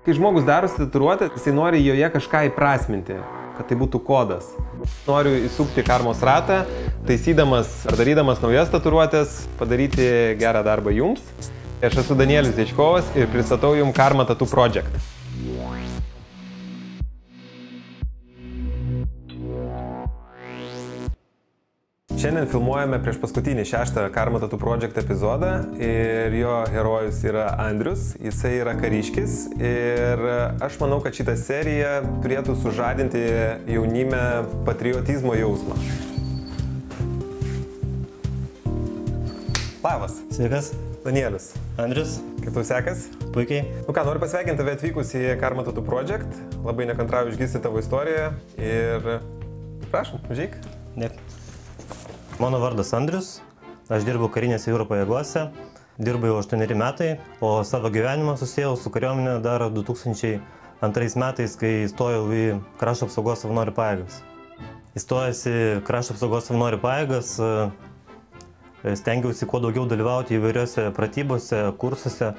Kai žmogus darosi tatuiruotę, jisai nori joje kažką įprasminti, kad tai būtų kodas. Noriu įsukti karmos ratą, taisydamas ar darydamas naujas tatuiruotės, padaryti gerą darbą jums. Aš esu Danielius Dečkovas ir pristatau jums Karma Tattoo Project. Šiandien filmuojame prieš paskutinį 6 Karma Tattoo Project epizodą ir jo herojus yra Andrius, jisai yra kariškis ir aš manau, kad šitą seriją turėtų sužadinti jaunime patriotizmo jausmą. Labas. Sveikas. Danielius. Andrius. Kaip tau sekas? Puikiai. Noriu pasveikinti tave atvykus į Karma Tattoo Project. Labai nekantrauju išgirsti tavo istoriją ir prašom, užeik. Dėkui. Mano vardas Andrius, aš dirbu karinėse jūro pajėgose, dirbu jau 8 metai, o savo gyvenimą susijau su kariuomenė dar 2002 metais, kai įstojau į krašto apsaugos savanorių pajėgas. Įstojęs į krašto apsaugos savanorių pajėgas, stengiausi kuo daugiau dalyvauti įvairiose pratybose, kursuose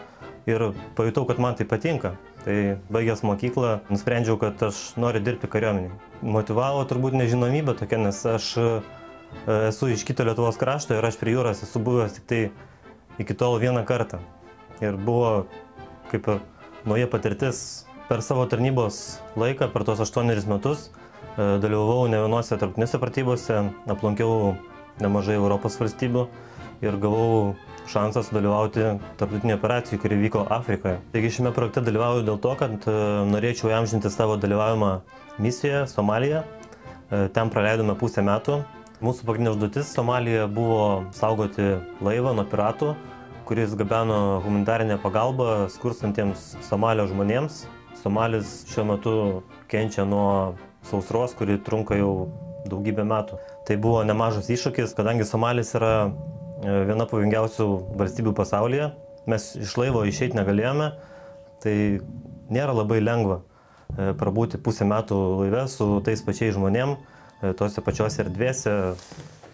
ir pajutau, kad man tai patinka. Tai baigęs mokyklą, nusprendžiau, kad aš noriu dirbti kariuomenėje. Motyvavo turbūt nežinomybė tokia, nes aš esu iš kito Lietuvos krašto ir aš prie jūros esu buvęs tik tai iki tol vieną kartą. Ir buvo kaip ir nauja patirtis. Per savo tarnybos laiką, per tos 8 metus, dalyvavau ne vienose tarptautinėse pratybose, aplankiau nemažai Europos valstybių ir gavau šansą sudalyvauti tarptautinėje operacijoje, kuri vyko Afrikoje. Taigi šiame projekte dalyvauju dėl to, kad norėčiau įamžinti savo dalyvavimą misijoje Somalijoje. Ten praleidome pusę metų. Mūsų pagrindinė užduotis Somalijoje buvo saugoti laivą nuo piratų, kuris gabeno humanitarinę pagalbą skurstantiems Somalio žmonėms. Somalis šiuo metu kenčia nuo sausros, kuri trunka jau daugybę metų. Tai buvo nemažas iššūkis, kadangi Somalis yra viena pavojingiausių valstybių pasaulyje. Mes iš laivo išeiti negalėjome, tai nėra labai lengva prabūti pusę metų laive su tais pačiais žmonėm, tose pačiose erdvėse.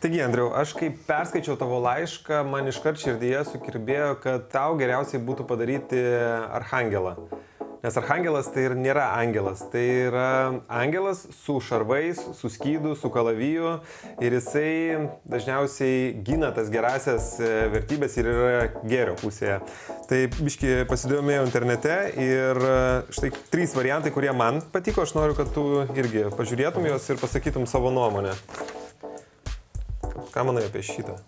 Taigi, Andriau, aš kai perskaičiau tavo laišką, man iškart širdyje sukirbėjo, kad tau geriausiai būtų padaryti arhangelą. Nes arhangelas tai ir nėra angelas, tai yra angelas su šarvais, su skydu, su kalaviju ir jisai dažniausiai gina tas gerasias vertybės ir yra gėrio pusėje. Tai biški pasidomėjau internete ir štai 3 variantai, kurie man patiko, aš noriu, kad tu irgi pažiūrėtum juos ir pasakytum savo nuomonę. Ką manai apie šitą?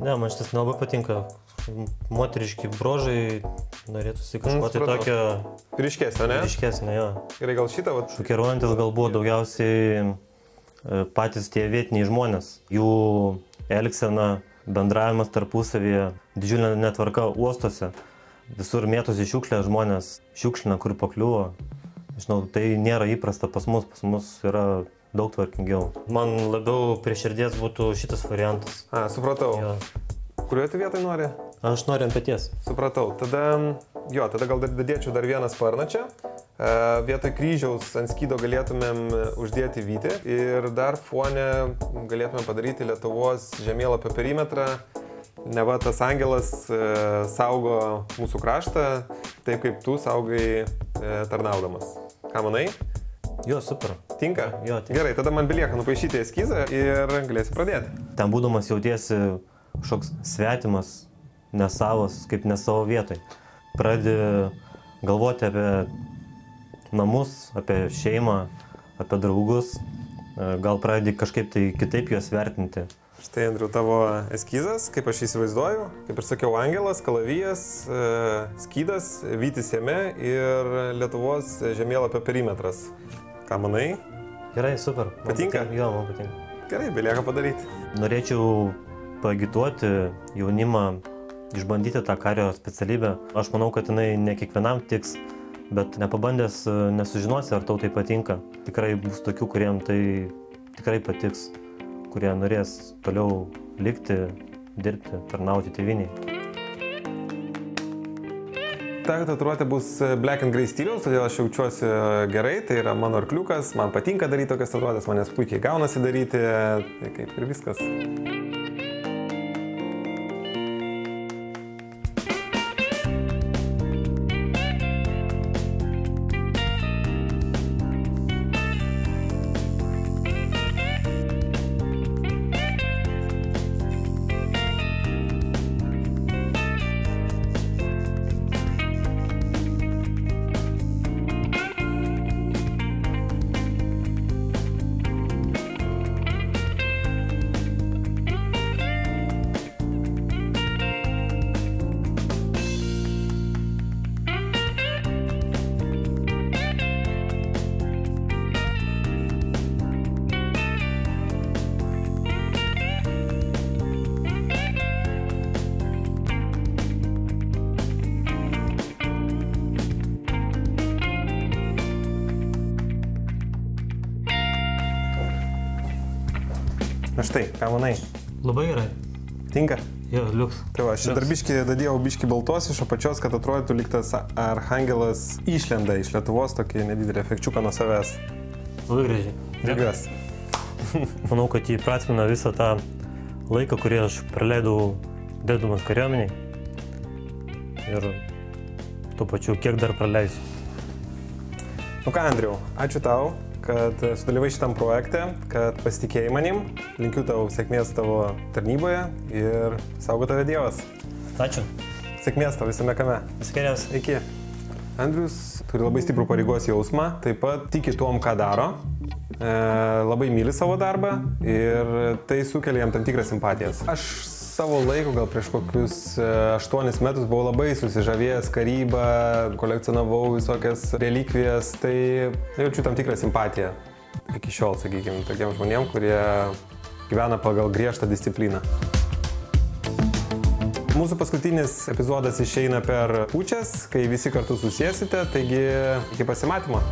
Ne, man šitas nelabai patinka. Moteriški brožai, norėtųsi kažko tai tokio... Ryškesnio, ne? Ryškesnio, jo. Gerai, gal šitą? Šokiruojantis gal buvo daugiausiai patys tie vietiniai žmonės. Jų elgsena, bendravimas tarpusavyje, didžiulė netvarka uostuose. Visur mėtosi šiukšlė, žmonės šiukšlina, kur pakliuvo. Žinau, tai nėra įprasta pas mus yra daug tvarkingiau. Man labiau prie širdies būtų šitas variantas. Supratau. Jo. Kurioje tu vietoj nori? Aš noriu ant peties. Supratau. Tada gal dadėčiau dar vieną sparną čia. Vietoj kryžiaus ant skydo galėtumėm uždėti vytį ir dar fone galėtumėm padaryti Lietuvos žemėlapio perimetrą. Neva tas angelas saugo mūsų kraštą, taip kaip tu saugai tarnaudamas. Ką manai? Jo, super. Tinka? Jo, tinka. Gerai, tada man belieka nupaišyti eskizą ir galėsi pradėti. Ten būdamas jautiesi kažkoks svetimas, nesavas, kaip ne savo vietoj. Pradedi galvoti apie namus, apie šeimą, apie draugus. Gal pradedi kažkaip tai kitaip juos vertinti. Štai, Andriu, tavo eskizas, kaip aš įsivaizduoju. Kaip ir sakiau, angelas, kalavijas, skydas, vytis jame ir Lietuvos žemėlapio perimetras. Ką manai? Gerai, super. Patinka? Jo, man patinka. Gerai, belieka padaryti. Norėčiau paagituoti jaunimą, išbandyti tą kario specialybę. Aš manau, kad jinai ne kiekvienam tiks, bet nepabandęs nesužinosi, ar tau tai patinka. Tikrai bus tokių, kuriem tai tikrai patiks, kurie norės toliau likti, dirbti, tarnauti tėvynei. Ta tatuiruotė bus black and grey stiliaus, todėl aš jaučiuosi gerai, tai yra mano arkliukas, man patinka daryti tokias tatuiruotės, manęs puikiai gaunasi daryti, tai kaip ir viskas. Na štai, ką manai? Labai gerai. Tinka? Jo, liuks. Tai va, šitą darbiškį dadėjau biškį baltos iš apačios, kad atrodytų lyg tas arhangelas išlenda iš Lietuvos, tokį nedidelį efekčiuką nuo savęs. Labai gražiai. Džiaugiuosi. Manau, kad jį prasmina visą tą laiką, kurį aš praleidau dirbdamas kariuomeniai. Ir tuo pačiu, kiek dar praleisiu. Nu ką, Andriau, ačiū tau, kad sudalyvai šitam projekte, kad pasitikėjai manim. Linkiu tau sėkmės tavo tarnyboje ir saugo tave Dievas. Ačiū. Sėkmės tau visame kame. Viskeriausia. Iki. Andrius turi labai stiprų pareigos jausmą, taip pat tiki tuom, ką daro, labai myli savo darbą ir tai sukelia jam tam tikras simpatijas. Aš savo laiko, gal prieš kokius 8 metus buvau labai susižavėjęs karybą, kolekcionavau visokias relikvijas, tai jaučiu tam tikrą simpatiją iki šiol, sakykime, tokiem žmonėm, kurie gyvena pagal griežtą discipliną. Mūsų paskutinis epizodas išeina per kūčias, kai visi kartu susėsite, taigi iki pasimatymo.